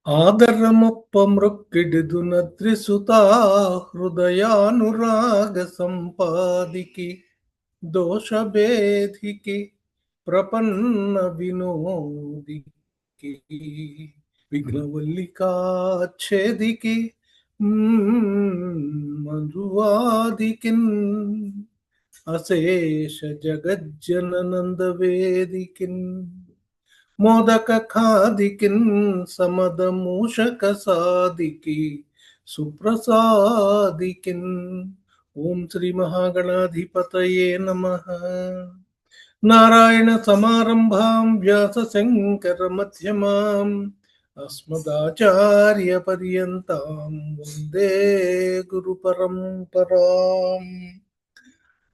ఆదరమొప్ప మృక్కిడిదున త్రిసుతా హృదయానురాగ సంపాదికి దోషభేదికి ప్రపన్న వినోదికి విఘ్నవల్లికాచ్ఛేదికి మంజువాదికిన్ అశేష జగజ్జననందవేదికిన్ మోదక ఖాదికిన్ సమద మూషక సాదికి సుప్రసాదికిన్. ఓం శ్రీ మహాగణాధిపతయే నమః. నారాయణ సమారంభాం వ్యాస శంకర మధ్యమాం అస్మదాచార్య పర్యంతాం వందే గురు పరంపరాం.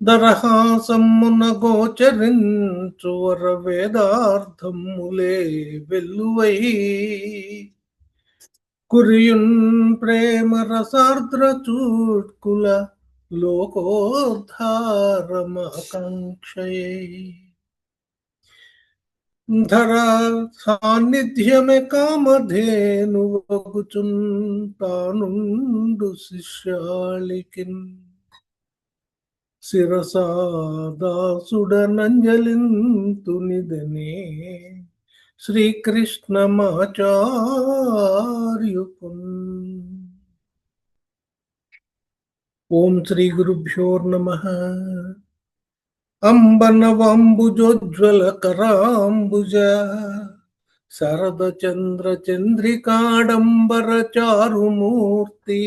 దరహాసమున గోచరించు వర వేదార్థములే వెల్లువై కురియున్ ప్రేమ రసార్ద్ర చూట్కుల లోకోద్ధారమాకాంక్షయే ధరా సాన్నిధ్యమే కామధేను వగుచున్ తానుండు శిష్యాళికిన్ శిరసాదాసుడనంజలింతునిదనే శ్రీకృష్ణమాచార్యుకున్. ఓం శ్రీ గురుభ్యో నమః. అంబనవాంబుజోజ్వల కరాంబుజ శరద చంద్ర చంద్రికాడంబర చారుమూర్తి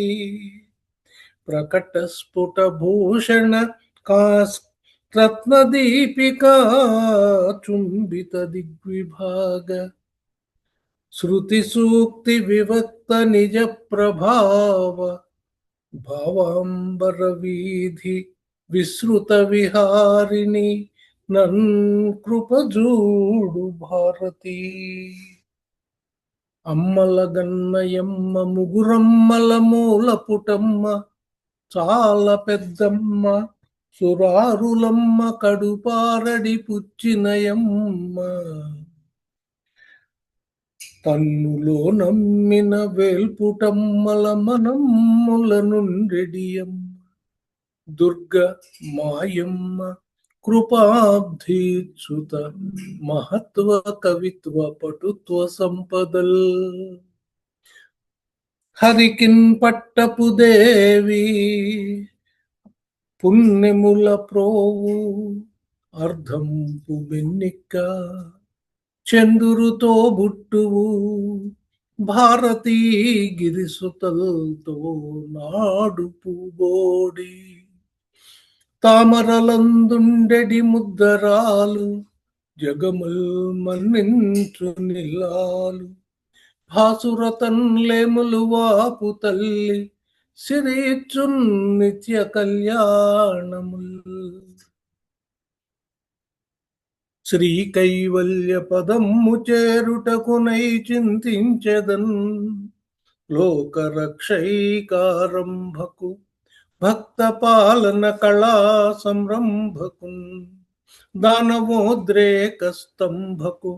ప్రకట స్ఫుట భూషణ రత్నదీపికా చుంబిత దిగ్విభాగ శృతి సూక్తి వివక్త నిజ ప్రభావ భావాంబర వీధి విశ్రుత విహారిణి నన్ కృపజూడు భారతి. అమ్మల గన్నయమ్మ ముగురమ్మల మూల పుటమ్మ చాల పెద్దమ్మ సురారులమ్మ కడుపారడి పుచ్చినయమ్మ తన్నులో నమ్మిన వేల్పుటమ్మల మనమ్ముల నుండెడియమ్మ దుర్గ మాయమ్మ కృపాబ్ధీచ్యుత మహత్వ కవిత్వ పటుత్వ సంపదల్ హరికిన్ పట్టపు దేవి పుణ్యముల ప్రోవు అర్ధంపు వెన్నిక్క చందురుతో బుట్టువు భారతీ గిరిసుతల్తో నాడు పూబోడి తామరలందుండెడి ముద్దరాలు జగముల్ మన్నించు నిల్లాలు భాసురతన్ లేములు వాపు తల్లి సిరీచున్ నిత్య కళ్యాణముల్. శ్రీ కైవల్య పదమ్ము చేరుటకునై చింతించెదన్ లోకరక్షైకారంభకు భక్త పాలన కళా సంరంభకున్ దానవోద్రేక స్తంభకు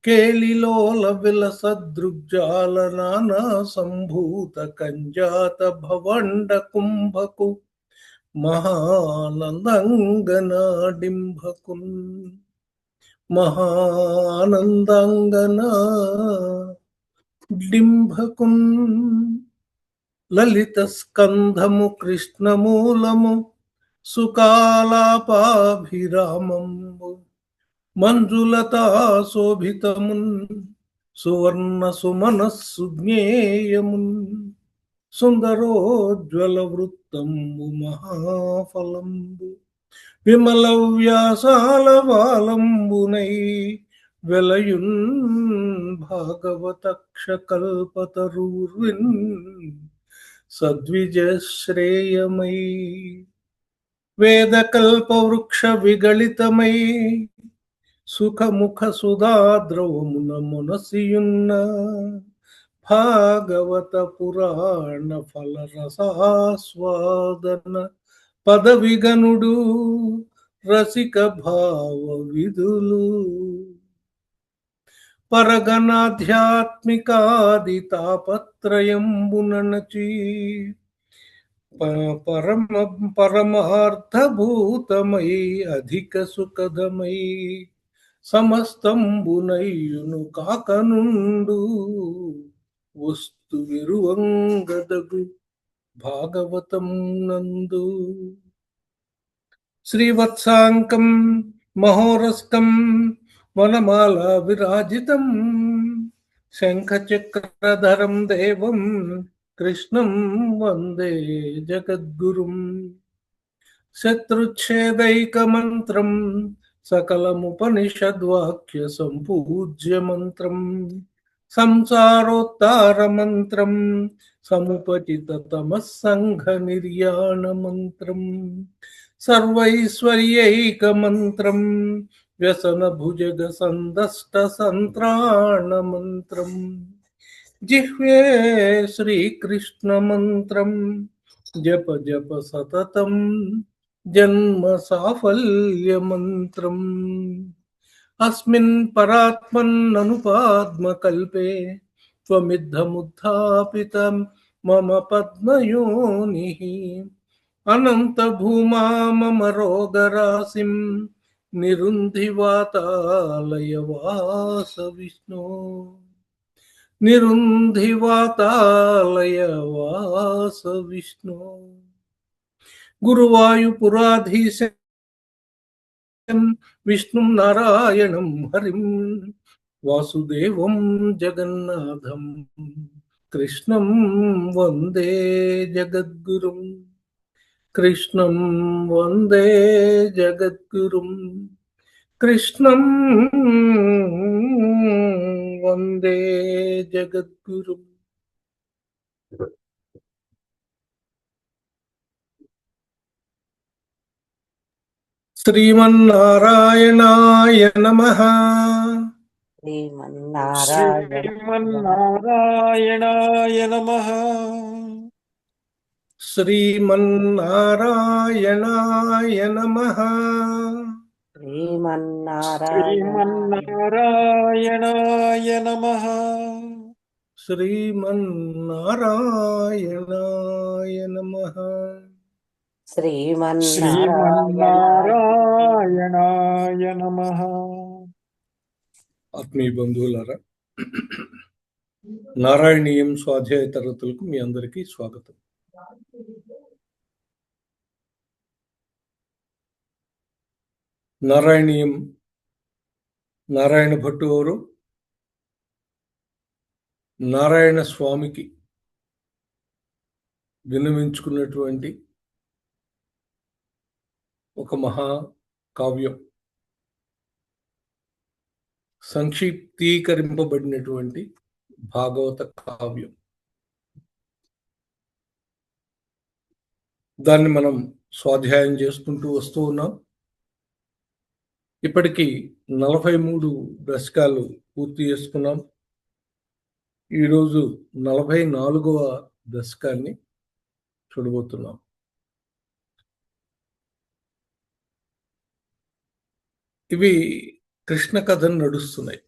కేళిలోల విలసదృగ్జాల నానా సంభూత కంజాత భవండ కుంభకు మహానందంగనాడింభకున్ మహానందంగనా డింభకున్. లలిత స్కంధము కృష్ణమూలము సుకాలాపాభిరామంబు మంజులతా శోభితమున్ సువర్ణ సుమనస్సు జ్ఞేయమున్ సుందరోజ్వల వృత్తంబు మహాఫలంబు విమల వ్యాసాల వాలంబునై వెలయున్ భాగవతక్ష కల్పతరూర్విన్ సద్విజశ్రేయమై వేదకల్ప వృక్ష విగళితమై సుఖముఖ సుధాద్రవమున మునసియున్న భాగవత పురాణ ఫల రసాస్వాదన పదవిగనుడు రసిక భావ విధులు పరగణాధ్యాత్మికాది తాపత్రయంబునచి పరమార్థభూతమై అధిక సుఖదమై సమస్తంబునయ్యును కాకనుండు వస్తు విరువంగదగు భాగవతం నందు శ్రీవత్సాంకం మహోరస్కం వనమాల విరాజితం శంఖచక్రధరం దేవం కృష్ణం వందే జగద్గురుం శత్రుచ్ఛేదైకమంత్రం సకలముపనిషద్వాక్య సంపూజ్య మంత్రం సంసారోత్తారమంత్రం సముపచిత తమస్సంఘ నిర్యాణ మంత్రం సర్వైశ్వర్యైకమంత్రం వ్యసన భుజగ సందష్ట సంత్రాణ మంత్రం జిహ్వే శ్రీకృష్ణ మంత్రం జప జప సతతం జన్మ సాఫల్య మంత్రం అస్మిన్ పరాత్మన్ననుపాద్మకల్పే త్వమిద్ధముత్థాపితం మమ పద్మయోనిః అనంత భూమా మమ రోగరాశిం నిరుంధి వాతాలయ వాస విష్ణు నిరుంధి వాతాలయ వాస విష్ణు గురువాయుపురాధీశం విష్ణుం నారాయణం హరిం వాసుదేవం జగన్నాథం కృష్ణం వందే జగద్గురుం కృష్ణం వందే జగద్గురుం కృష్ణం వందే జగద్గురుం శ్రీమన్నారాయణాయ నమః శ్రీమన్నారాయణాయ నమః శ్రీమన్నారాయణాయ నమః శ్రీమన్నారాయణాయ నమః శ్రీమన్నారాయణాయ నమః శ్రీమన్నారాయణాయ నమః. ఆత్మీయ బంధువులారా, నారాయణీయం స్వాధ్యాయ తరగతులకు మీ అందరికీ స్వాగతం. నారాయణీయం నారాయణ భట్టు వారు నారాయణ స్వామికి విన్నవించుకున్నటువంటి ఒక మహా కావ్యం, సంక్షిప్తీకరింపబడినటువంటి భాగవత కావ్యం. దాన్ని మనం స్వాధ్యాయం చేసుకుంటూ వస్తూ ఉన్నాం. ఇప్పటికీ 43 దశకాలు పూర్తి చేసుకున్నాం. ఈరోజు 44వ దశకాన్ని చూడబోతున్నాం. ఇవి కృష్ణ కథను నడుస్తున్నాయి.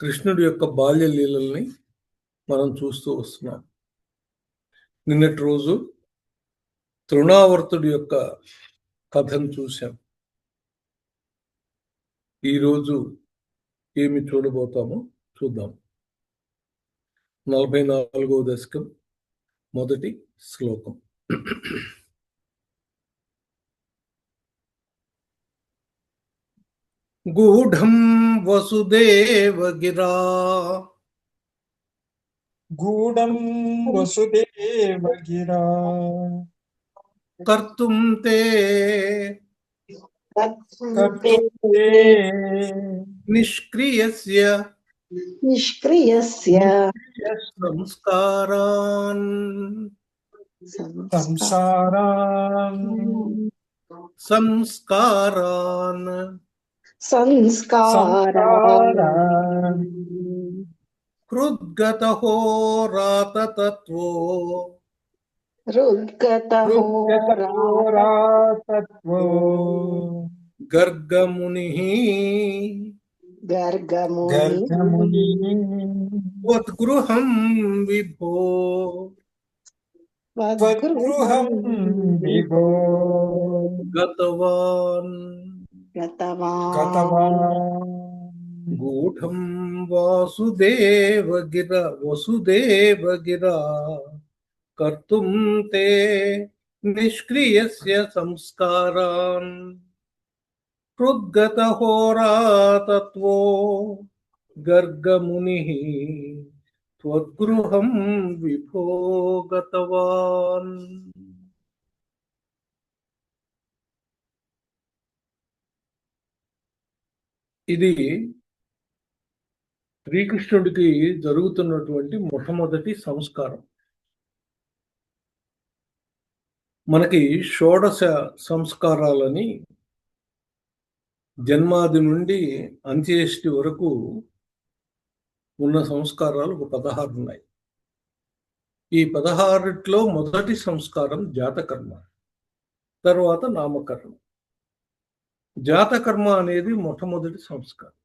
కృష్ణుడి యొక్క బాల్య లీలల్ని మనం చూస్తూ వస్తున్నాం. నిన్నటి రోజు తృణావర్తుడి యొక్క కథను చూశాం. ఈరోజు ఏమి చూడబోతామో చూద్దాం. 44వ దశకం మొదటి శ్లోకం. గూఢం వసుదేవగిరా గూఢం వసుదేవగిరా కర్తుం తే నిష్క్రియస్య సంస్కారాన్ హృద్గతః రాతతత్వో గర్గమునిః गर्गमुनि गर्गमुनि त्वद्गृहं विभो त्वद्गृहं विभो गतवान् गतवान् गतवान् गूढं वसुदेवगिरा कर्तुं ते निष्क्रियस्य संस्कारान् हृद्गतहोरातत्वो गर्गमुनिः त्वद्गृहं विभो गतवान्. ఇది శ్రీకృష్ణుడికి జరుగుతున్నటువంటి మొట్టమొదటి సంస్కారం. మనకి షోడశ సంస్కారాలని జన్మాది నుండి అంత్యేష్టి వరకు ఉన్న సంస్కారాలు ఒక 16 ఉన్నాయి. ఈ 16లో మొదటి సంస్కారం జాతకర్మ, తర్వాత నామకర్మ. జాతకర్మ అనేది మొట్టమొదటి సంస్కారం.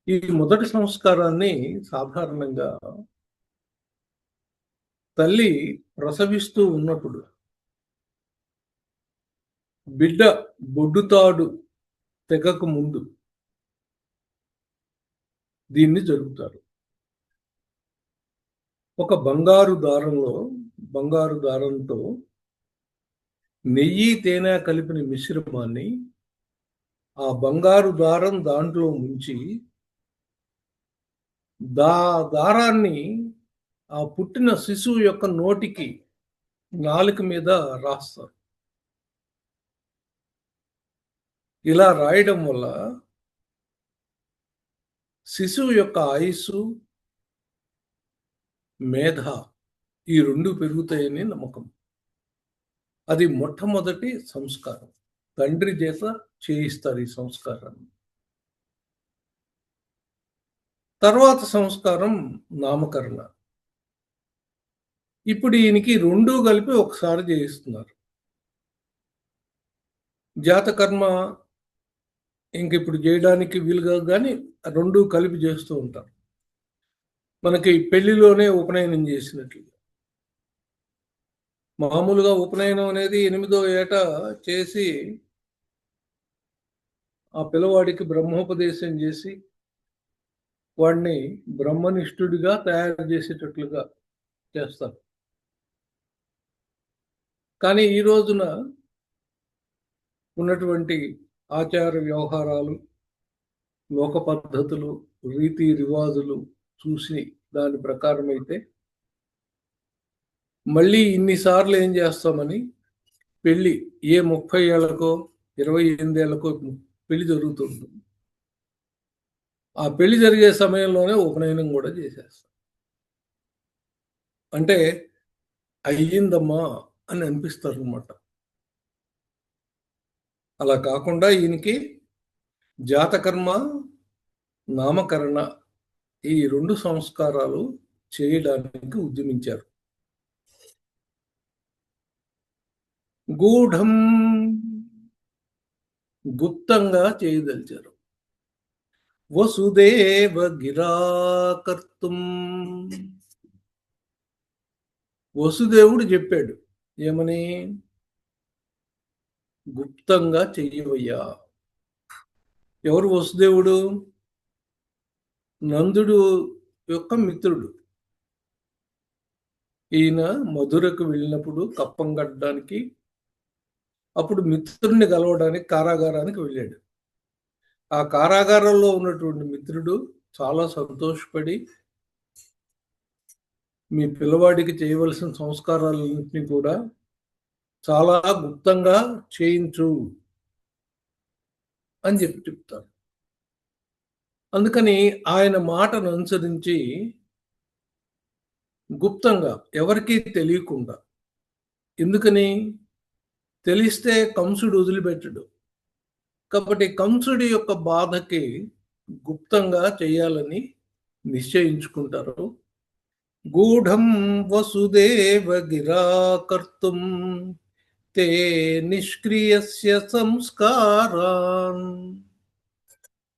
ఈ మొదటి సంస్కారాన్ని సాధారణంగా తల్లి ప్రసవిస్తూ ఉన్నప్పుడు బిడ్డ బొడ్డుతాడు తెగక ముందు దీన్ని జరుపుతారు. ఒక బంగారు దారంతో నెయ్యి తేనె కలిపిన మిశ్రమాన్ని ఆ బంగారు దారం దాంట్లో ముంచి దారాన్ని ఆ పుట్టిన శిశువు యొక్క నోటికి నాలుక మీద రాస్తారు. ఇలా రాయడం వల్ల శిశువు యొక్క ఆయుస్సు, మేధ ఈ రెండు పెరుగుతాయని నమ్మకం. అది మొట్టమొదటి సంస్కారం. తండ్రి చేత చేయిస్తారు ఈ సంస్కారాన్ని. తర్వాత సంస్కారం నామకరణ. ఇప్పుడు ఈయనకి రెండూ కలిపి ఒకసారి చేయిస్తున్నారు. జాతకర్మ ఇంక ఇప్పుడు చేయడానికి వీలుగా కానీ రెండూ కలిపి చేస్తూ ఉంటారు. మనకి పెళ్లిలోనే ఉపనయనం చేసినట్లు. మామూలుగా ఉపనయనం అనేది 8వ ఏట చేసి ఆ పిల్లవాడికి బ్రహ్మోపదేశం చేసి వాడిని బ్రహ్మనిష్ఠుడిగా తయారు చేసేటట్లుగా చేస్తారు. కానీ ఈ రోజున ఉన్నటువంటి ఆచార వ్యవహారాలు, లోక పద్ధతులు, రీతి రివాజులు చూసి దాని ప్రకారం అయితే మళ్ళీ ఇన్నిసార్లు ఏం చేస్తామని పెళ్ళి 30 ఏళ్లకో 28 ఏళ్లకో పెళ్లి జరుగుతుంది. ఆ పెళ్లి జరిగే సమయంలోనే ఉపనయనం కూడా చేసేస్తాం. అంటే అయ్యిందమ్మా అని అనిపిస్తారు అన్నమాట. అలా కాకుండా ఈయనకి జాతకర్మ, నామకరణ ఈ 2 సంస్కారాలు చేయడానికి ఉద్యమించారు. గూఢం గుప్తంగా చేయదలిచారు. వసుదేవ గిరాకర్తుం వసుదేవుడు చెప్పాడు ఏమని? గుప్తంగా చెయ్యవయ్యా. ఎవరు వసుదేవుడు? నందుడు యొక్క మిత్రుడు. ఈయన మధురకు వెళ్ళినప్పుడు కప్పం కట్టడానికి, అప్పుడు మిత్రుడిని కలవడానికి కారాగారానికి వెళ్ళాడు. ఆ కారాగారంలో ఉన్నటువంటి మిత్రుడు చాలా సంతోషపడి మీ పిల్లవాడికి చేయవలసిన సంస్కారాలన్నింటినీ కూడా చాలా గుప్తంగా చేయించు అని చెప్తారు. అందుకని ఆయన మాటను అనుసరించి గుప్తంగా ఎవరికీ తెలియకుండా, ఎందుకని తెలిస్తే కంసుడు వదిలిపెట్టడు కాబట్టి కంసుడి యొక్క బాధకి గుప్తంగా చేయాలని నిశ్చయించుకుంటారు. గూఢం వసుదేవ గిరాకర్తుం తే నిష్క్రియస్య సంస్కారాన్.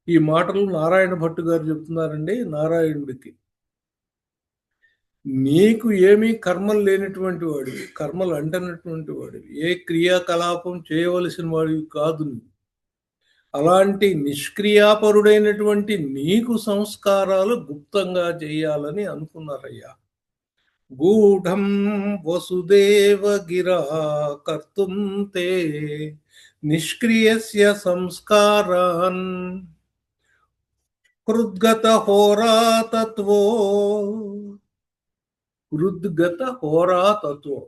ఈ మాటలు నారాయణ భట్టు గారు చెప్తున్నారండి నారాయణుడికి. నీకు ఏమీ కర్మలు లేనటువంటి వాడివి, కర్మలు అంటనటువంటి వాడివి, ఏ క్రియాకలాపం చేయవలసిన వాడివి కాదు నువ్వు. అలాంటి నిష్క్రియాపరుడైనటువంటి నీకు సంస్కారాలు గుప్తంగా చేయాలని అనుకున్నారయ్యా. గూఢం వసుదేవ గిరా కర్తుం తే నిష్క్రియస్య సంస్కారాన్ హృద్గత హోరాతత్వో హృద్గత హోరాతత్వం.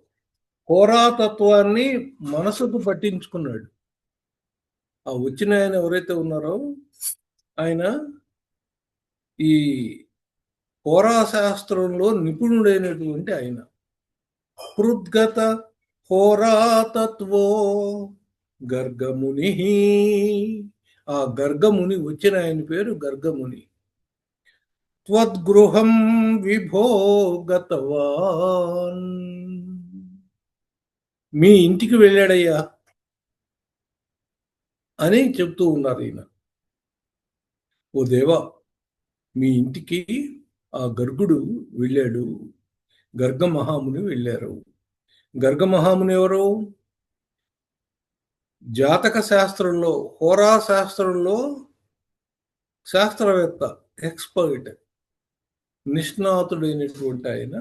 హోరాతత్వాన్ని మనసుకు పట్టించుకున్నాడు. ఆ వచ్చిన ఆయన ఎవరైతే ఉన్నారో ఆయన ఈ హోరాశాస్త్రంలో నిపుణుడైనటువంటి ఆయన. హృద్గత హోరాతత్వో గర్గముని. ఆ గర్గముని వచ్చిన ఆయన పేరు గర్గముని. త్వద్గృహం విభో గతవాన్. మీ ఇంటికి వెళ్ళాడయ్యా అని చెప్తూ ఉన్నారు ఈయన. ఓ దేవా, మీ ఇంటికి ఆ గర్గుడు వెళ్ళాడు, గర్గ మహాముని వెళ్ళారు. గర్గ మహాముని ఎవరు? జాతక శాస్త్రంలో, హోరా శాస్త్రంలో శాస్త్రవేత్త, ఎక్స్పర్ట్, నిష్ణాతుడైనటువంటి ఆయన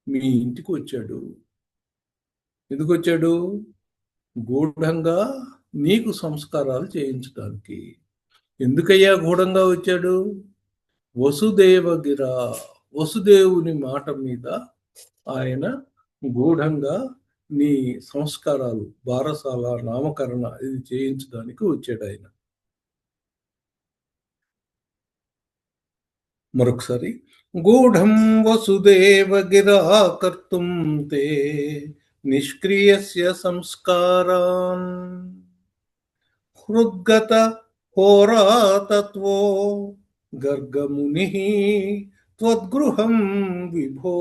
మీ ఇంటికి వచ్చాడు. ఎందుకు వచ్చాడు? గూఢంగా నీకు సంస్కారాలు చేయించడానికి. ఎందుకయ్యా గూఢంగా వచ్చాడు? వసుదేవగిరా, వసుదేవుని మాట మీద ఆయన గూఢంగా నీ సంస్కారాలు, బారసాల, నామకరణ ఇది చేయించడానికి వచ్చాడు ఆయన. మరొకసారి, గూఢం వసుదేవగిరా కర్తుం తే నిష్క్రియస్య సంస్కారాన్ హృద్గత హోరాతత్వో గర్గముని త్వద్గృహం విభో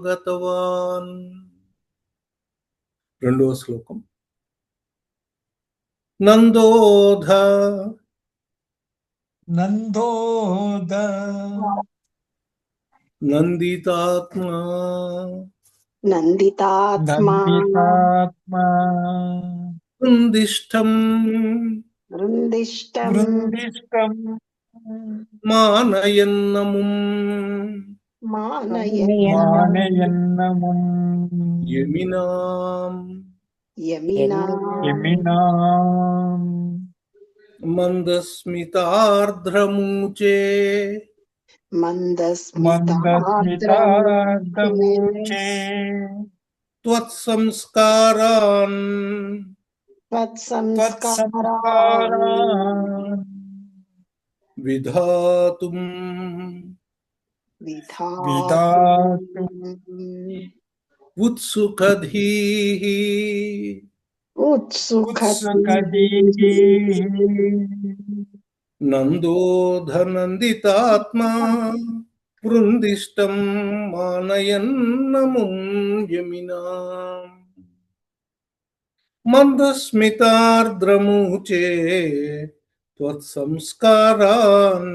గతవాన్. రెండవ శ్లోకం. నందోధ నందోద నందితాత్మా నందితాత్మా నందితాత్మా వృందిష్టం వృందిష్టం వృందిష్టం మానయన్నముం మానయన్నముం యమినాం యమినాం మందస్మితార్ధ్రమూచే మందస్మితార్ధమూచే త్వత్సంస్కారాన్ త్వత్సంస్కారాన్ విధాతుం విధాతుం ఉత్సుకధీః ఉత్సుకధీః నందోధనందితాత్మా వృందిష్టం మానయన్నముం యమినాం మందస్మితార్ద్రమూచే త్వత్సంస్కారాన్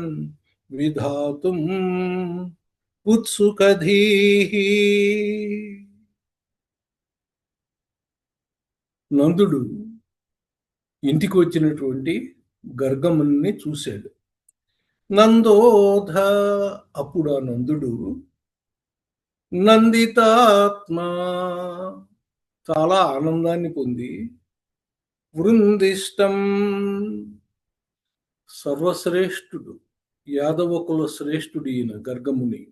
విధాతుం ఉత్సుకధీః. నందుడు ఇంటికి వచ్చినటువంటి గర్గముని చూశాడు. నందోధ, అప్పుడు ఆ నందుడు నందితాత్మా, చాలా ఆనందాన్ని పొంది, వృందిష్టం, సర్వశ్రేష్ఠుడు, యాదవ కుల శ్రేష్ఠుడు ఈయన గర్గముని,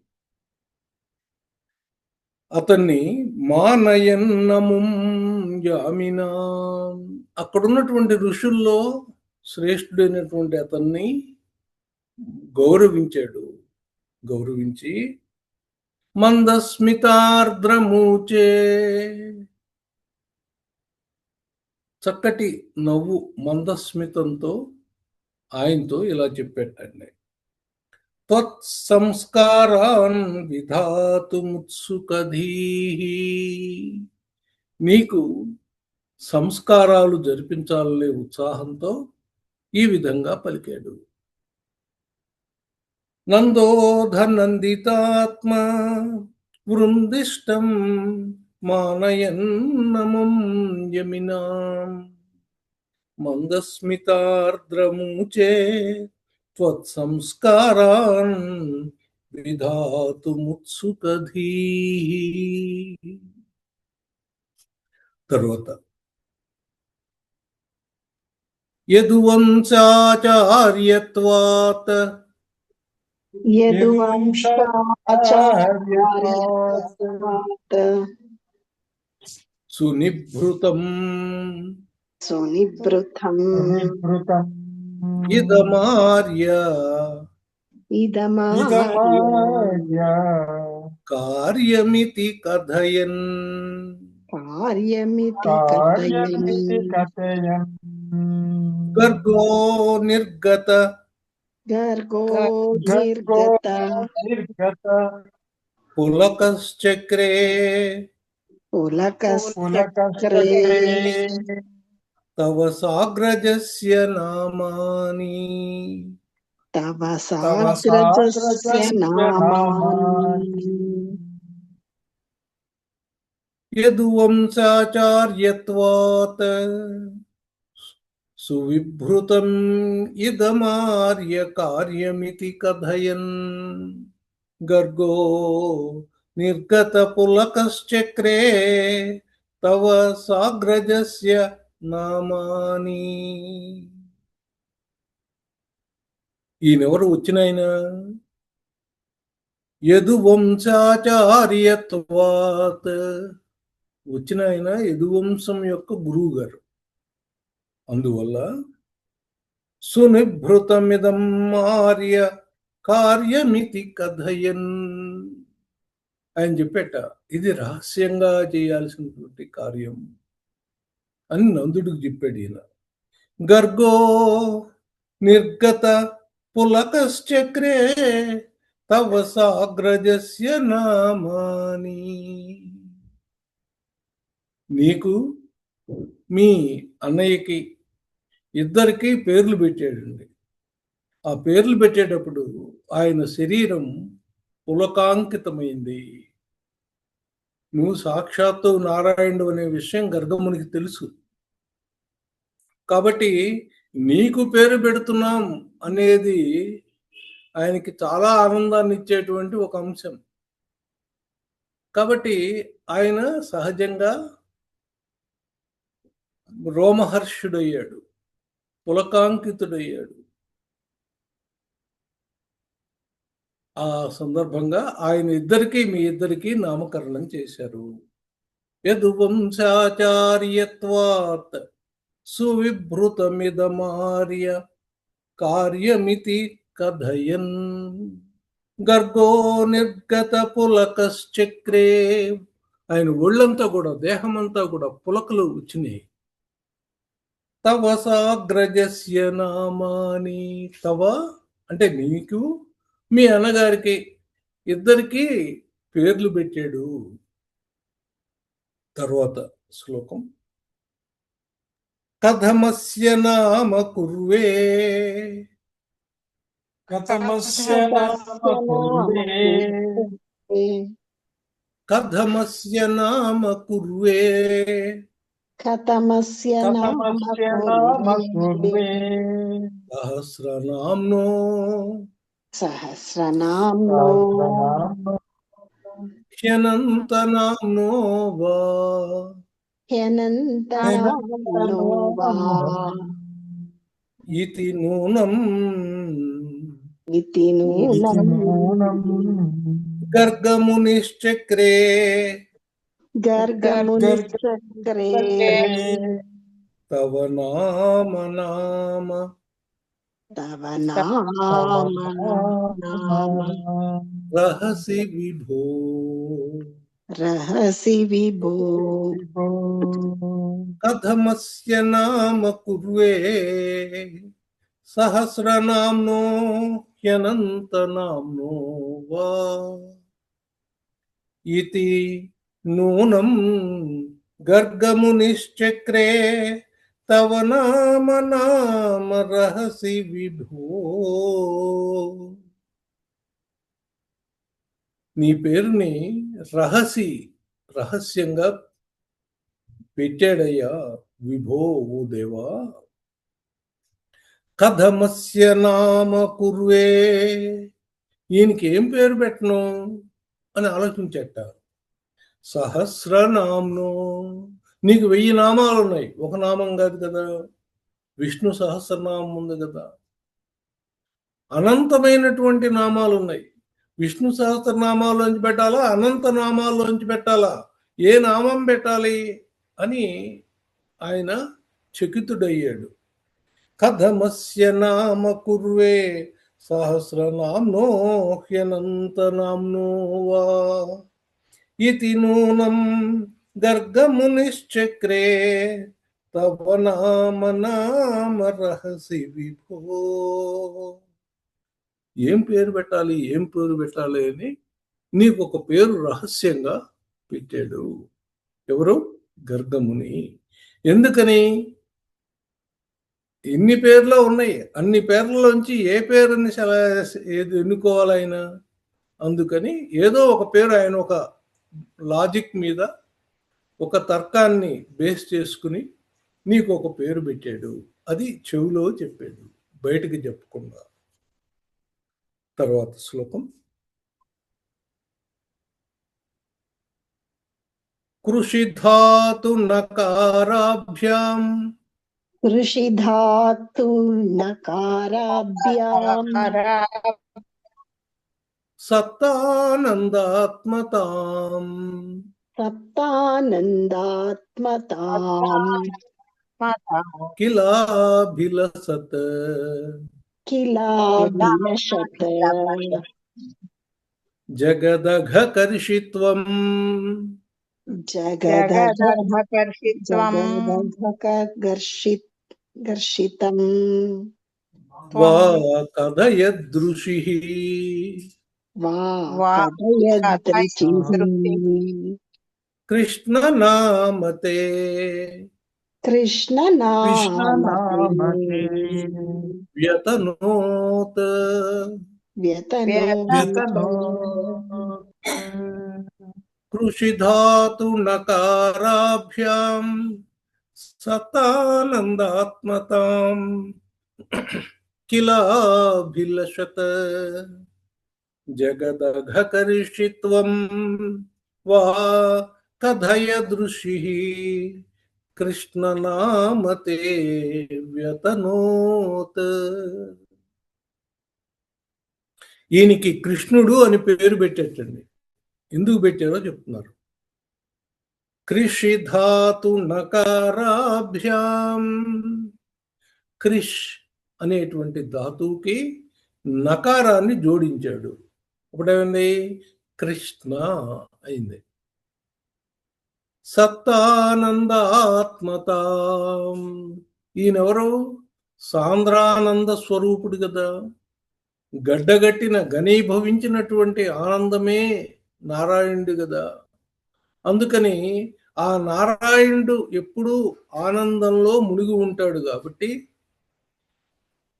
అతన్ని మానయన్నముం యామినా, అక్కడున్నటువంటి ఋషుల్లో శ్రేష్ఠుడైనటువంటి అతన్ని గౌరవించాడు. గౌరవించి మందస్మితార్ద్రమూచే, చక్కటి నవ్వు మందస్మితంతో ఆయనతో ఇలా చెప్పేటండి. త్వత్సంస్కారాన్ విధాతుముత్సుకధీః, నీకు సంస్కారాలు జరిపించాలనే ఉత్సాహంతో ఈ విధంగా పలికాడు. నందోధనందితాత్మా వృందిష్టం మానయన్నమం యమినాం మందస్మితార్ద్రముచే త్వత్సంస్కారాన్ విధాతుముత్సుకధీః. తర్వాత యదువంశాచార్యత్వాత్ యదువంశాచార్యత్వాత్ సునిభృతం సునిభృతం నిభృతం ఇదమార్య ఇదమార్య కార్యమితి కథయన్ కార్యమితి కార్యమితి కథయన్ కథయన్ గర్గో నిర్గత గర్గో గర్గో నిర్గత నిర్గత పులకశ్చక్రే పులకశ్చక్రే తవ సాగ్రజస్య నామాని తవ సాగ్రజస్య నామాని యదువంశాచార్యత్వాత్ సువిభృతం ఇదమార్య కార్యమితి కథయన్ గర్గో నిర్గత పులకశ్చక్రే తవ సాగ్రజస్య నామాని. ఈయనెవరు వచ్చినాయన? యదువంశాచార్యత్వాత్ వచ్చిన ఆయన యదువంశం యొక్క గురువు గారు. అందువల్ల సునిభృతమిదం ఆర్య కార్యమితి కథయన్ ఆయన చెప్పేట ఇది రహస్యంగా చేయాల్సినటువంటి కార్యం అని నందుడికి చెప్పాడు ఈయన. గర్గో నిర్గత పులకశ్చక్రే తవ సాగ్రజస్య నామాని. నీకు మీ అన్నయ్యకి ఇద్దరికి పేర్లు పెట్టాడండి. ఆ పేర్లు పెట్టేటప్పుడు ఆయన శరీరం పులకాంకితమైంది. నువ్వు సాక్షాత్తు నారాయణుడు అనే విషయం గర్గమునికి తెలుసు. కాబట్టి నీకు పేరు పెడుతున్నాం అనేది ఆయనకి చాలా ఆనందాన్ని ఇచ్చేటువంటి ఒక అంశం. కాబట్టి ఆయన సహజంగా రోమహర్షుడయ్యాడు, పులకాంకితుడయ్యాడు. ఆ సందర్భంగా ఆయన ఇద్దరికి మీ ఇద్దరికి నామకరణం చేశారు. యదువంశాచార్యత్వాత్ సువిభృతమిదమార్య కార్యమితి కథయన్ గర్గో నిర్గత పులకశ్చక్రే. ఆయన ఒళ్ళంతా కూడా, దేహమంతా కూడా పులకలు వచ్చినాయి. తవ సాగ్రజస్య నామాని. తవ అంటే నీకు మీ అన్నగారికి ఇద్దరికి పేర్లు పెట్టాడు. తర్వాత శ్లోకం కథమస్య నామ కుర్వే కథమస్య నామ కుర్వే కథమస్య నామ కుర్వే కథమస్య నామ కుర్వే సహస్రనామ్నో సహస్రనామ్నో హ్యనంతనామ్నో వా హ్యనంతనామ్నో వా ఇతి నూనం ఇతి నూనం గర్గమునిశ్చక్రే గర్గమునిశ్చక్రే తవ నామ నామ తవ నామ నామ రహసి విభో రహసి విభో కథమస్య నామ కుర్వే సహస్రనామ్నో హ్యనంతనామ్నో వా ఇతి నూనం గర్గమునిశ్చక్రే తవ నామ నామ రహసి విభో. నీ పేరుని రహస్యంగా పెట్టాడయ్యా విభో ఓ దేవా. కథమస్య నామ కుర్వే, ఈయనకి ఏం పేరు పెట్టను అని ఆలోచించట. సహస్రనామ్నో, నీకు 1000 నామాలు ఉన్నాయి, ఒక నామం కాదు కదా. విష్ణు సహస్రనామం ఉంది కదా. అనంతమైనటువంటి నామాలు ఉన్నాయి. విష్ణు సహస్రనామాల్లోంచి పెట్టాలా, అనంత నామాల్లోంచి పెట్టాలా, ఏ నామం పెట్టాలి అని ఆయన చకితుడయ్యాడు. కథమస్య నామ కుర్వే సహస్రనామ్నో హ్యనంతనామ్నో వా ఇతి నూనం గర్గమునిశ్చక్రే తవ నామ నామ రహసి విభో. ఏం పేరు పెట్టాలి అని నీకు ఒక పేరు రహస్యంగా పెట్టాడు. ఎవరు? గర్గముని. ఎందుకని? ఎన్ని పేర్లు ఉన్నాయి, అన్ని పేర్లలోంచి ఏ పేరుని ఏది ఎన్నుకోవాలి ఆయన. అందుకని ఏదో ఒక పేరు ఆయన ఒక లాజిక్ మీద, ఒక తర్కాన్ని బేస్ చేసుకుని నీకు ఒక పేరు పెట్టాడు. అది చెవిలో చెప్పాడు, బయటికి చెప్పకుండా. తర్వాత శ్లోకం. కృషిధాతు నకారాభ్యాం ఋషిధాతు నకారాభ్యాం సత్తానందాత్మతాం సత్తానందాత్మతాం కిలాభిలసత్ కిలాభిలషత్ జగదఘకర్షిత్వం గర్షితం వా కథయదృషిః కృష్ణ నామతే కృష్ణనామతే వ్యతనోత్ కృషిధాతు నకారాభ్యాం సతానందాత్మతాం కిలాభిలషత్ జగదఘకర్షిత్వం వా కథయదృషిః కృష్ణనామతే వ్యతనోత్. ఈయనకి కృష్ణుడు అని పేరు పెట్టేటండి. ఎందుకు పెట్టారో చెప్తున్నారు. కృషిధాతు నకారాభ్యాం, క్రిష్ అనేటువంటి ధాతువుకి నకారాన్ని జోడించాడు. ఒకటేమైంది? కృష్ణ అయింది. సత్తానందాత్మతాం, ఈయనెవరు? సాంద్రానంద స్వరూపుడు కదా. గడ్డగట్టిన ఘనీభవించినటువంటి ఆనందమే నారాయణుడు కదా. అందుకని ఆ నారాయణుడు ఎప్పుడూ ఆనందంలో మునిగి ఉంటాడు కాబట్టి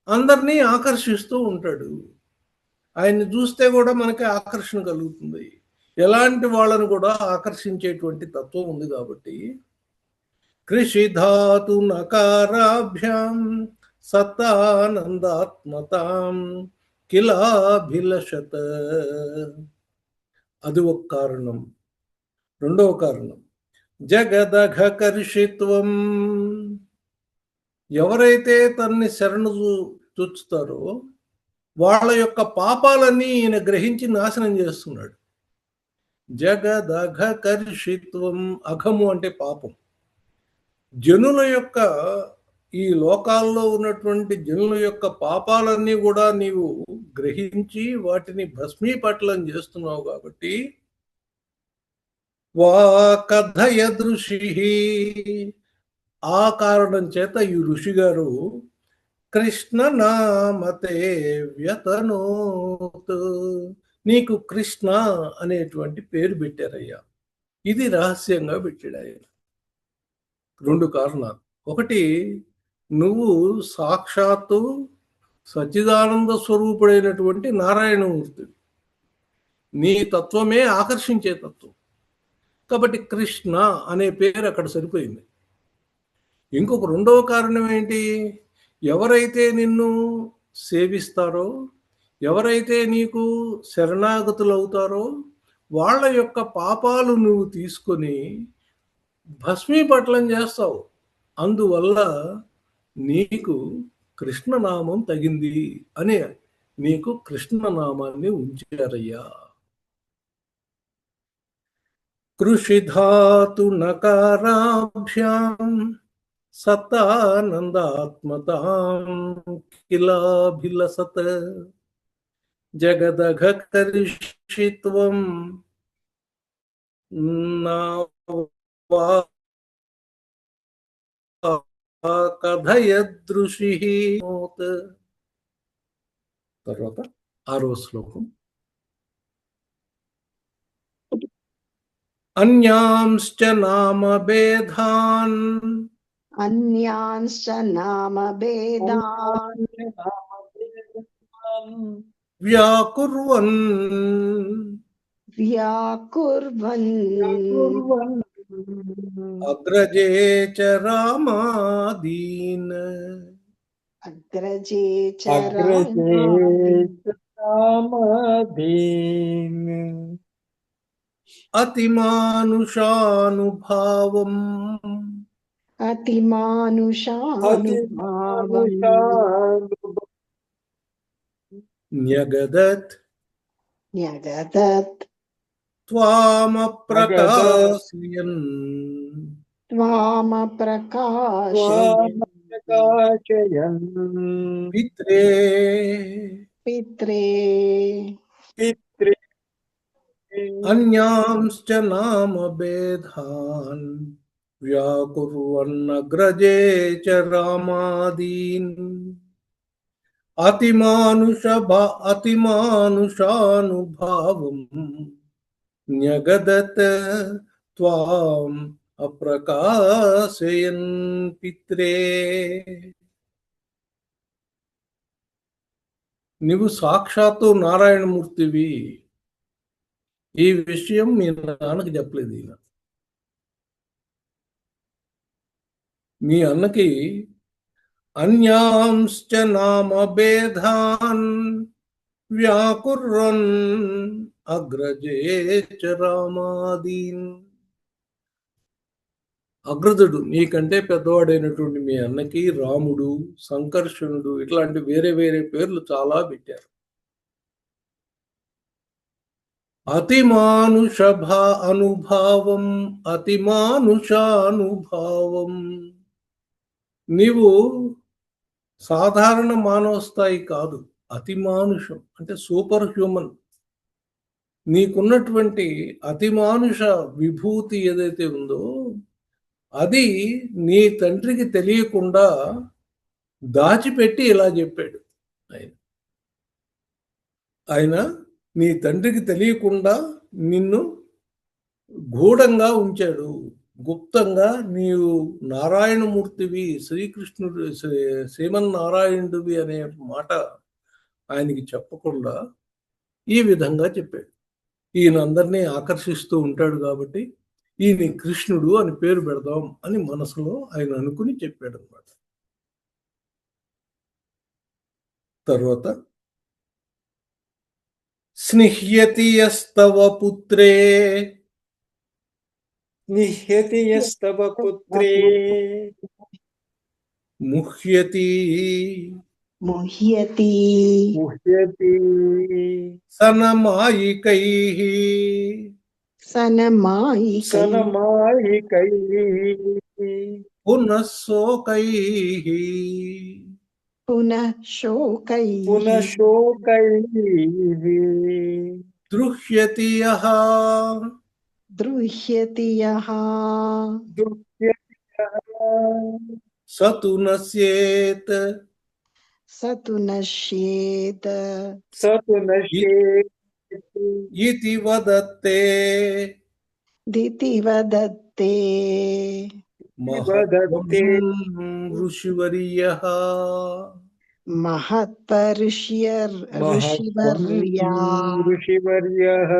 అందరినీ ఆకర్షిస్తూ ఉంటాడు. ఆయన్ని చూస్తే కూడా మనకి ఆకర్షణ కలుగుతుంది. ఎలాంటి వాళ్ళను కూడా ఆకర్షించేటువంటి తత్వం ఉంది కాబట్టి కృషిధాతు నకారాభ్యాం సత్తానందాత్మతాం కిలాభిలషత్. అది ఒక కారణం. రెండవ కారణం జగదఘకర్షిత్వం, ఎవరైతే తన్ని శరణు చుచ్చుతారో వాళ్ళ యొక్క పాపాలన్నీ ఈయన గ్రహించి నాశనం చేస్తున్నాడు. జగదఘకర్షిత్వం, అఘము అంటే పాపం. జనుల యొక్క, ఈ లోకాల్లో ఉన్నటువంటి జనుల యొక్క పాపాలన్నీ కూడా నీవు గ్రహించి వాటిని భస్మీపట్లం చేస్తున్నావు కాబట్టి వా కథయదృషిః, ఆ కారణం చేత ఈ ఋషి గారు కృష్ణ నామతే వ్యతనోత్, నీకు కృష్ణ అనేటువంటి పేరు పెట్టారయ్యా. ఇది రహస్యంగా పెట్టాడు ఆయన. రెండు కారణాలు. ఒకటి, నువ్వు సాక్షాత్తు సచ్చిదానంద స్వరూపుడైనటువంటి నారాయణమూర్తి. నీ తత్వమే ఆకర్షించే తత్వం. కాబట్టి కృష్ణ అనే పేరు అక్కడ సరిపోయింది. ఇంకొక రెండవ కారణం ఏంటి? ఎవరైతే నిన్ను సేవిస్తారో, ఎవరైతే నీకు శరణాగతులవుతారో వాళ్ళ యొక్క పాపాలు నువ్వు తీసుకొని భస్మీపట్లం చేస్తావు. అందువల్ల నీకు కృష్ణనామం తగింది అని నీకు కృష్ణనామాన్ని ఉంచారయ్యా. కృషిధాతు నకారాభ్యాం సతానందాత్మతాం కిలాభిలసత్ జగదఘ కరిషిత్వం కథయదృషి. తర్వాత 6వ శ్లోకం. అన్యాంశ్చ నామభేదాన్ అన్యాంశ్చ నామభేదాన్ వ్యాకుర్వన్ వ్యాకుర్వన్ అగ్రజే చ రామాదీన్ అగ్రజే చ రామాదీన్ అతిమానుషానుభావం అతిమానుషానుభావం న్యగదత్ న్యగదత్ త్వామప్రకాశయన్ త్వామప్రకాశయన్ పిత్రే పిత్రే అన్యాంశ్చ నామభేదాన్ వ్యాకుర్వన్నగ్రజే చ రామాదీన్ అతిమానుషానుభావం న్యగదత్ త్వాం అప్రకాశయన్ పిత్రే. నీవు సాక్షాత్తు నారాయణమూర్తివి. ఈ విషయం మీ నాన్నకి చెప్పలేదు ఈయన. మీ అన్నకి అన్యాంశ్చ నామభేదాన్ వ్యాకుర్వన్ అగ్రజే చ రామాదీన్. అగ్రజుడు నీకంటే పెద్దవాడైనటువంటి మీ అన్నకి రాముడు, సంకర్షణుడు ఇట్లాంటి వేరే వేరే పేర్లు చాలా పెట్టారు. అనుభావం అతిమానుషానుభావం. నీవు సాధారణ మానవ స్థాయి కాదు, అతిమానుషం అంటే సూపర్ హ్యూమన్. నీకున్నటువంటి అతిమానుష విభూతి ఏదైతే ఉందో అది నీ తండ్రికి తెలియకుండా దాచిపెట్టి ఇలా చెప్పాడు ఆయన. నీ తండ్రికి తెలియకుండా నిన్ను గూఢంగా ఉంచాడు, గుప్తంగా. నీవు నారాయణమూర్తివి, శ్రీకృష్ణుడు శ్రీమన్నారాయణుడివి అనే మాట ఆయనకి చెప్పకుండా ఈ విధంగా చెప్పాడు. ఈయన అందరినీ ఆకర్షిస్తూ ఉంటాడు కాబట్టి ఈయన కృష్ణుడు అని పేరు పెడదాం అని మనసులో ఆయన అనుకుని చెప్పాడు అన్నమాట. తర్వాత స్నిహ్యతి యస్తవ పుత్రే నిహ్యతి యస్తవ పుత్రే ముహ్యతి ముహ్యతి ముహ్యతి సనమాయికైః సనమాయికైః పునః శోకైః పునః శోకైః దృహ్యతి యః దృహ్యతి యః సతు నశ్యేత్ సతు నశ్యేత్ ఇతి వదత్తే దితి వదత్తే మహత్వం ఋషివర్యః. మహత్పరుష్యర్ महत्त्वं ఋషివర్యా ऋषिवर्यः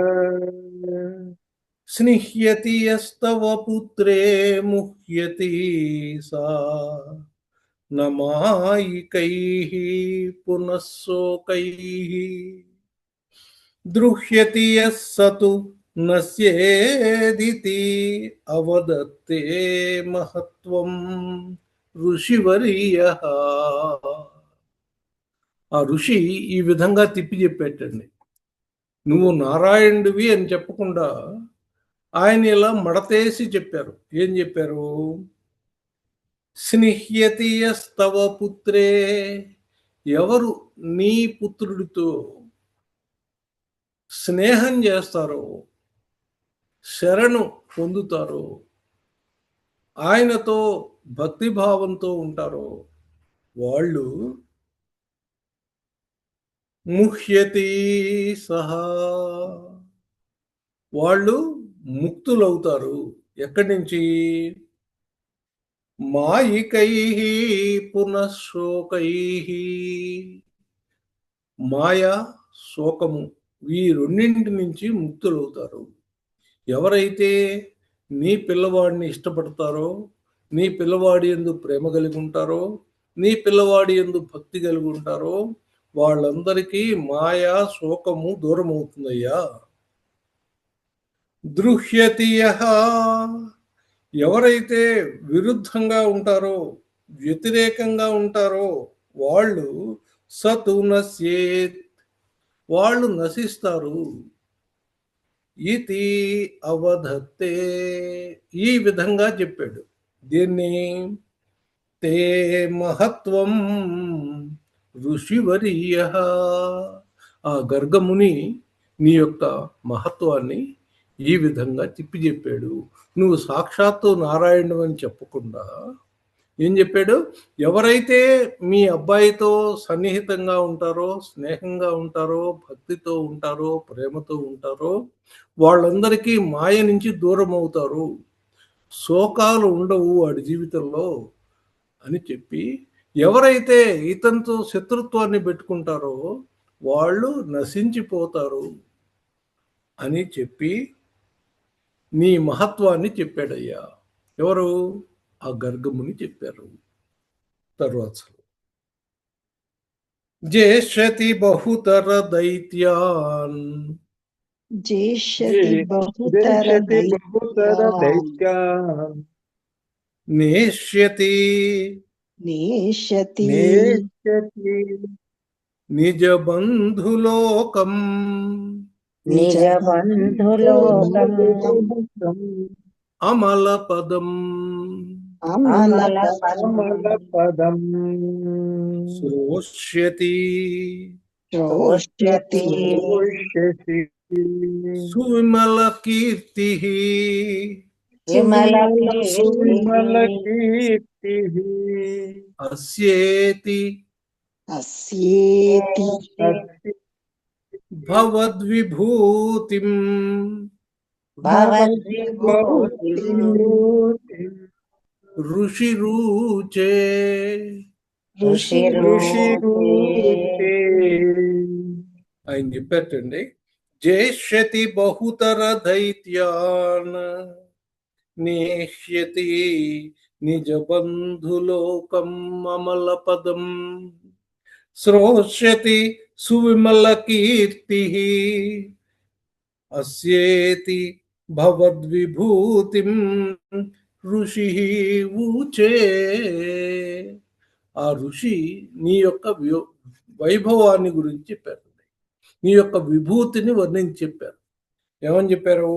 స్నిహ్యతి యస్తవ పుత్రే ముహ్యతి సా నమాయికైః పునః శోకైః దృహ్యతి యః సతు నశ్యేదితి అవదత్తే మహత్వం ఋషివర్యః. ఆ ఋషి ఈ విధంగా తిప్పి చెప్పేటండి. నువ్వు నారాయణుడివి అని చెప్పకుండా ఆయన ఇలా మడతేసి చెప్పారు. ఏం చెప్పారు? స్నిహ్యతి యస్తవ పుత్రే, ఎవరు నీ పుత్రుడితో స్నేహం చేస్తారో, శరణు పొందుతారో, ఆయనతో భక్తిభావంతో ఉంటారో వాళ్ళు ముహ్యతి సహా, వాళ్ళు ముక్తులవుతారు. ఎక్కడి నుంచి? మాయికైః పునః శోకైః. మాయ, శోకము ఈ రెండింటి నుంచి ముక్తులవుతారు. ఎవరైతే నీ పిల్లవాడిని ఇష్టపడతారో, నీ పిల్లవాడి యందు ప్రేమ కలిగి ఉంటారో, నీ పిల్లవాడి యందు భక్తి కలిగి ఉంటారో వాళ్ళందరికీ మాయా, శోకము దూరం అవుతుందయ్యా. దృహ్యతి యః, ఎవరైతే విరుద్ధంగా ఉంటారో, వ్యతిరేకంగా ఉంటారో వాళ్ళు సతు నశ్యేత్, వాళ్ళు నశిస్తారు. ఇతి అవధత్తే, ఈ విధంగా చెప్పాడు. దీన్ని తే మహత్వం ఋషివర్యః, ఆ గర్గముని నీ యొక్క మహత్వాన్ని ఈ విధంగా తిప్పి చెప్పాడు. నువ్వు సాక్షాత్తు నారాయణుడు అని చెప్పకుండా ఏం చెప్పాడు? ఎవరైతే మీ అబ్బాయితో సన్నిహితంగా ఉంటారో, స్నేహంగా ఉంటారో, భక్తితో ఉంటారో, ప్రేమతో ఉంటారో వాళ్ళందరికీ మాయ నుంచి దూరం అవుతారు, శోకాలు ఉండవు వాడి జీవితంలో అని చెప్పి, ఎవరైతే ఇతనితో శత్రుత్వాన్ని పెట్టుకుంటారో వాళ్ళు నశించిపోతారు అని చెప్పి నీ మహత్వాన్ని చెప్పాడయ్యా. ఎవరు? ఆ గర్గముని చెప్పారు. తర్వాత జేష్యతి బహుతర దైత్యాన్, జేష్యతి బహుతర देशति बहुतर దైత్యాన్ दैत्यान् నేష్యతి నేష్యతి नेष्यति నిజ బంధులోకం నిజ నిజబంధులోకం అమల పదం అమలపదం अमलपदम् శ్రోష్యతి శ్రోష్యతి श्रोष्यति సువిమల కీర్తి విమల सुविमलकीर्तिः అస్యేతి అస్యేతి अस्ति భవద్విభూతిం భవద్విభూతిం भवद्विभूतिम् ఋషిరూచే. ऋषिरूपे ఆయన చెప్పారండి, జేష్యతి బహుతర దైత్యాన్ నేష్యతి నిజ బంధులోకం అమల పదం శ్రోష్యతి సువిమల కీర్తి అస్యేతి భవద్విభూతిం ఋషి ఊచే. ఆ ఋషి నీ యొక్క వైభవాన్ని గురించి చెప్పారు, నీ యొక్క విభూతిని వర్ణించి చెప్పారు. ఏమని చెప్పారు?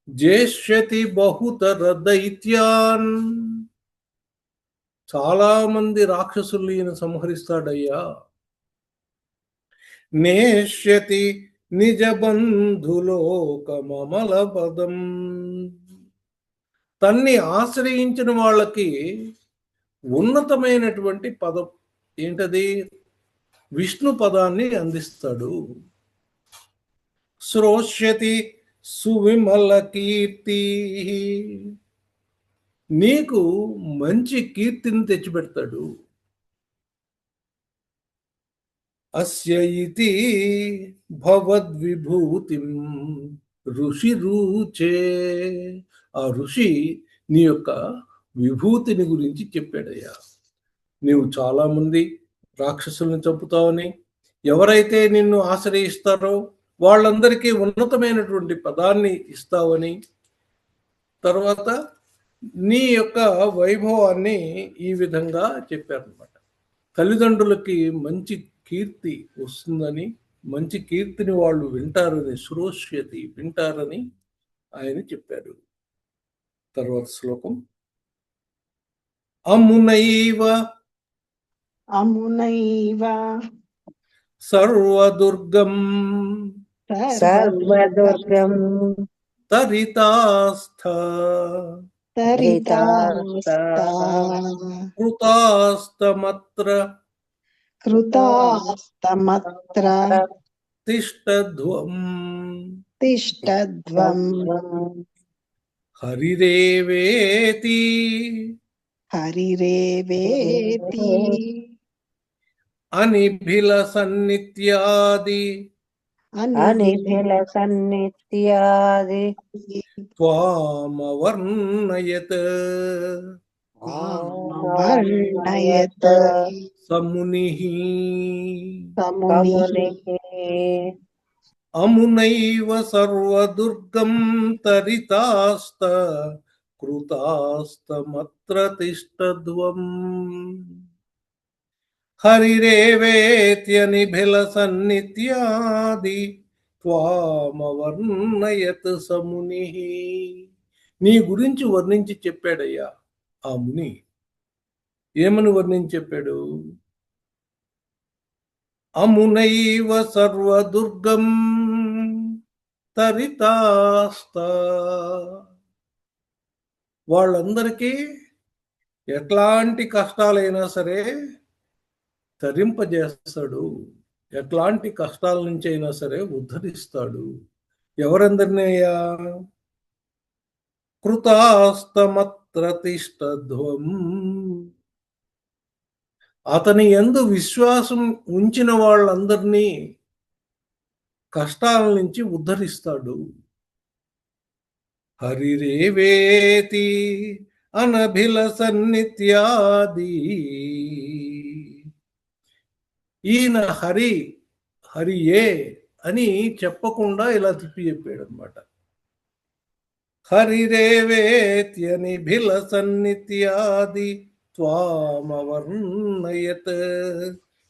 జేష్యతి బహుతర దైత్యాన్, చాలా మంది రాక్షసులు ఈయన సంహరిస్తాడయ్యా. నేష్యతి నిజ బంధులోకమల పదం, తన్ని ఆశ్రయించిన వాళ్ళకి ఉన్నతమైనటువంటి పదం ఏంటది? విష్ణు పదాన్ని అందిస్తాడు. శ్రోష్యతి సువిమల కీర్తి, నీకు మంచి కీర్తిని తెచ్చిపెడతాడు. అస్య ఇతి భవద్విభూతిం ఋషిరూచే. ఆ ఋషి నీ యొక్క విభూతిని గురించి చెప్పాడయ్యా. నీవు చాలా మంది రాక్షసుల్ని చంపుతావని, ఎవరైతే నిన్ను ఆశ్రయిస్తారో వాళ్ళందరికీ ఉన్నతమైనటువంటి పదాన్ని ఇస్తావని, తర్వాత నీ యొక్క వైభవాన్ని ఈ విధంగా చెప్పారనమాట. తల్లిదండ్రులకి మంచి కీర్తి వస్తుందని, మంచి కీర్తిని వాళ్ళు వింటారని, శ్రోష్యతి వింటారని ఆయన చెప్పారు. తర్వాత శ్లోకం. అమునైవ అమునైవ సర్వదుర్గం సర్వదుర్గం తరితాస్థ తరితాస్తా కృతాస్తమత్ర కృతాస్తమత్ర తిష్టధ్వం తిష్టధ్వం హరిరేవేతి హరిరేవేతి అనిభిల సన్నిత్యాది అనిభిల సన్నిత్యాది త్వామవర్ణయత్ వర్ణయత్ సమునిః. సమునిః అమునైవ సర్వదుర్గం తరితాస్త కృతాస్తమత్ర తిష్టధ్వం హరిరేవేత్యనిభిల సన్నిత్యాది త్వామవర్ణయత్ సమునిః. నీ గురించి వర్ణించి చెప్పాడయ్యా ఆ ముని. ఏమని వర్ణించి చెప్పాడు? అమునైవ సర్వదుర్గం తరితాస్త. వాళ్ళందరికీ ఎట్లాంటి కష్టాలైనా సరే తరింపజేస్తాడు, ఎట్లాంటి కష్టాల నుంచి అయినా సరే ఉద్ధరిస్తాడు. ఎవరందరినయ్యా? కృతాస్తమత్ర తిష్టధ్వం. అతని యందు విశ్వాసం ఉంచిన వాళ్ళందరినీ కష్టాల నుంచి ఉద్ధరిస్తాడు. హరిరేవేతి అనభిల సన్నిత్యాది. ఈయన హరియే అని చెప్పకుండా ఇలా తిప్పి చెప్పాడు అనమాట. హరిరేవేత్యనిభిల సన్నిత్యాది త్వామవర్ణయత్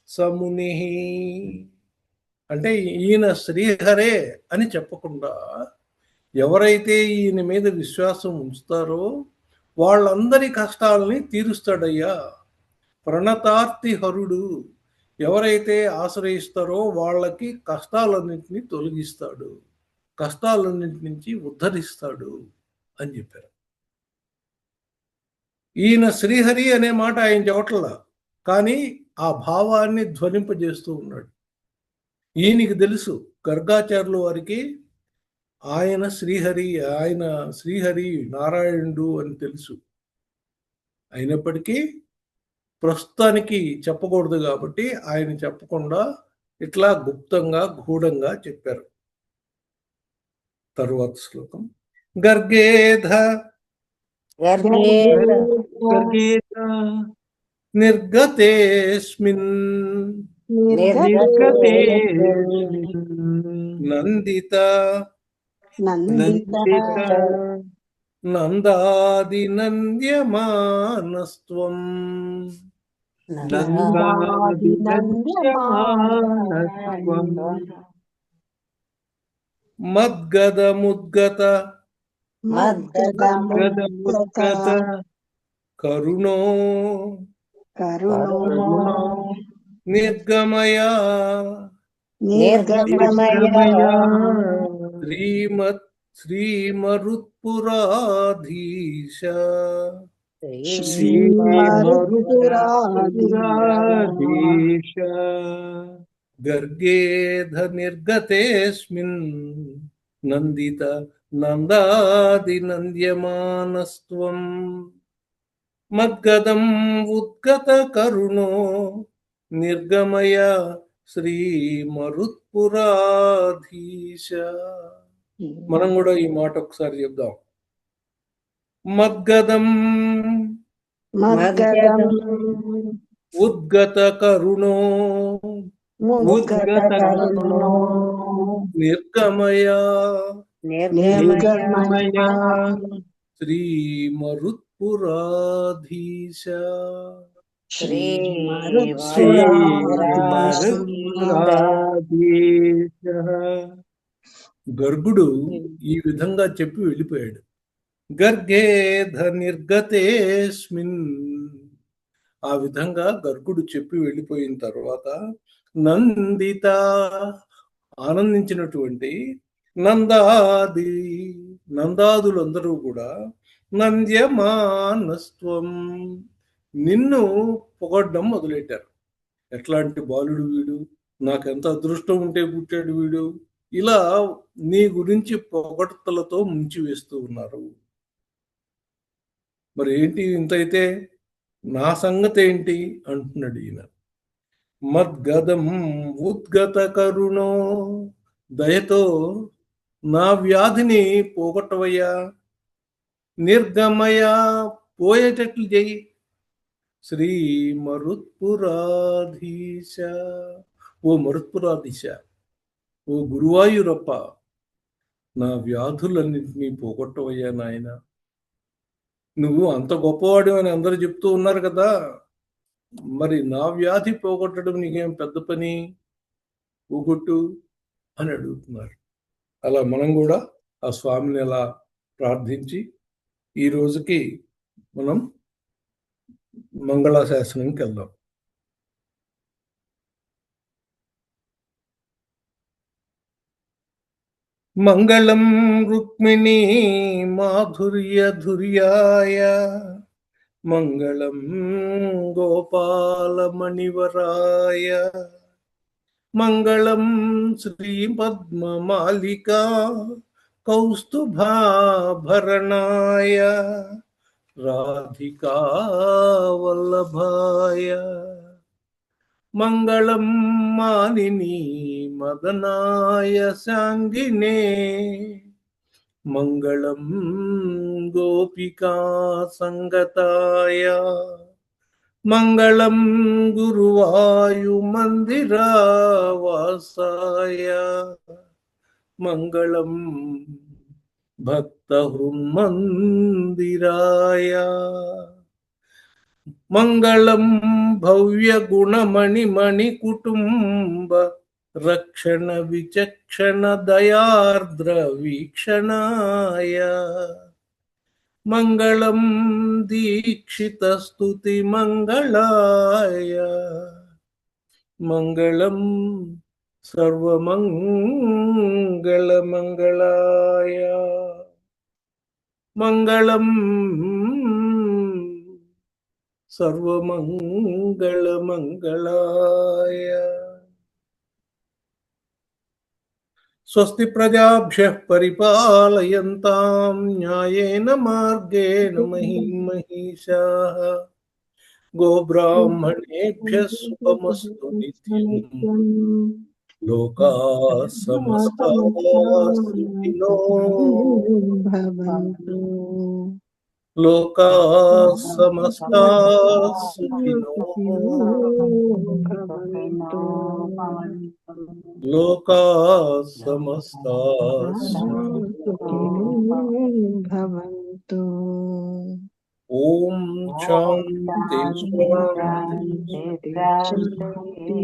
సమునిః. అంటే ఈయన శ్రీహరే అని చెప్పకుండా ఎవరైతే ఈయన మీద విశ్వాసం ఉంచుతారో వాళ్ళందరి కష్టాలని తీరుస్తాడయ్యా. ప్రణతార్తి హరుడు. ఎవరైతే ఆశ్రయిస్తారో వాళ్ళకి కష్టాలన్నింటినీ తొలగిస్తాడు, కష్టాలన్నింటి నుంచి ఉద్ధరిస్తాడు అని చెప్పారు. ఈయన శ్రీహరి అనే మాట ఆయన చెప్పట్లా, కానీ ఆ భావాన్ని ధ్వనింపజేస్తూ ఉన్నాడు. ఈయనకి తెలుసు, గర్గాచార్యుల వారికి ఆయన శ్రీహరి నారాయణుడు అని తెలుసు. అయినప్పటికీ ప్రస్తుతానికి చెప్పకూడదు కాబట్టి ఆయన చెప్పకుండా ఇట్లా గుప్తంగా గూఢంగా చెప్పారు. తరువాత శ్లోకం. గర్గేధ నిర్గతేస్మిన్ నందిత నందాది నంద్యమానస్త్వం మద్గదముద్గత కరుణో నిర్గమయా శ్రీమరుత్పురాధీశ గర్గేధ నిర్గతేస్మిన్ నందిత నందాది నంద్యమానస్త్వం మద్గదం ఉద్గత కరుణో నిర్గమయ శ్రీ మరుత్పురాధీశ. మనం కూడా ఈ మాట ఒకసారి చెప్దాం. మద్గదం మద్గదం ఉద్గత కరుణో ముద్గత కరుణో నిర్గమయ నిర్గమయ శ్రీ మరుత్పురాధీశ. శ్రీ గర్గుడు ఈ విధంగా చెప్పి వెళ్ళిపోయాడు. గర్గేధ నిర్గతేస్మిన్. ఆ విధంగా గర్గుడు చెప్పి వెళ్ళిపోయిన తర్వాత నందిత ఆనందించినటువంటి నందాదులందరూ కూడా నంద్యమానస్త్వం నిన్ను పొగడ్డం మొదలెట్టారు. ఎట్లాంటి బాలుడు వీడు, నాకెంత అదృష్టం ఉంటే పుట్టాడు వీడు, ఇలా నీ గురించి పొగడ్తలతో ముంచి వేస్తూ ఉన్నారు. మరి ఏంటి ఇంతైతే నా సంగతి ఏంటి అంటున్నాడు ఈయన. మద్గదం ఉద్గత కరుణో, దయతో నా వ్యాధిని పోగొట్టవయ్యా, నిర్గమయ పోయేటట్లు చెయ్యి. శ్రీ మరుత్పురాధీశ, ఓ మరుత్పురాధీశ, ఓ గురువాయూరప్ప, నా వ్యాధులన్నింటినీ పోగొట్టవయ్యా నాయన. నువ్వు అంత గొప్పవాడు అని అందరూ చెప్తూ ఉన్నారు కదా, మరి నా వ్యాధి పోగొట్టడం నీకేం పెద్ద పని, పోగొట్టు అని అడుగుతున్నారు. అలా మనం కూడా ఆ స్వామిని అలా ప్రార్థించి ఈ రోజుకి మనం మంగళాశాసనంకి వెళ్దాం. మంగళం రుక్మిణీ మాధుర్యధుర్యాయ, మంగళం గోపాలమణివరాయ, మంగళం శ్రీపద్మమాలికా కౌస్తుభాభరణాయ, రాధికా వల్లభాయ, మంగళం మానినీ మదనాయ శాంగినే, మంగళం గోపికా సంగతాయ, మంగళం గురువాయుమందిరావాసాయ, మంగళం భక్తహృన్మందిరాయ, మంగళం భవ్యగుణమణిమణి కుటుంబ రక్షణ విచక్షణ దయార్ద్ర వీక్షణాయ, మంగళం దీక్షిత స్తుతి మంగళాయ, మంగళం సర్వమంగళ మంగళాయ, మంగళం సర్వమంగళ మంగళాయ. స్వస్తి ప్రజాభ్యః పరిపాలయంతాం న్యాయేన మార్గేణ మహిం మహిషాః, గోబ్రాహ్మణేభ్యः శుభమస్తు నిత్యం, లోకాః సమస్తాః సుఖినో భవంతు. లోకాః సమస్తాః సుఖినో భవంతు. లోకాః సమస్తాః సుఖినో భవంతు. ఓం శాంతి శాంతి. శాంతి.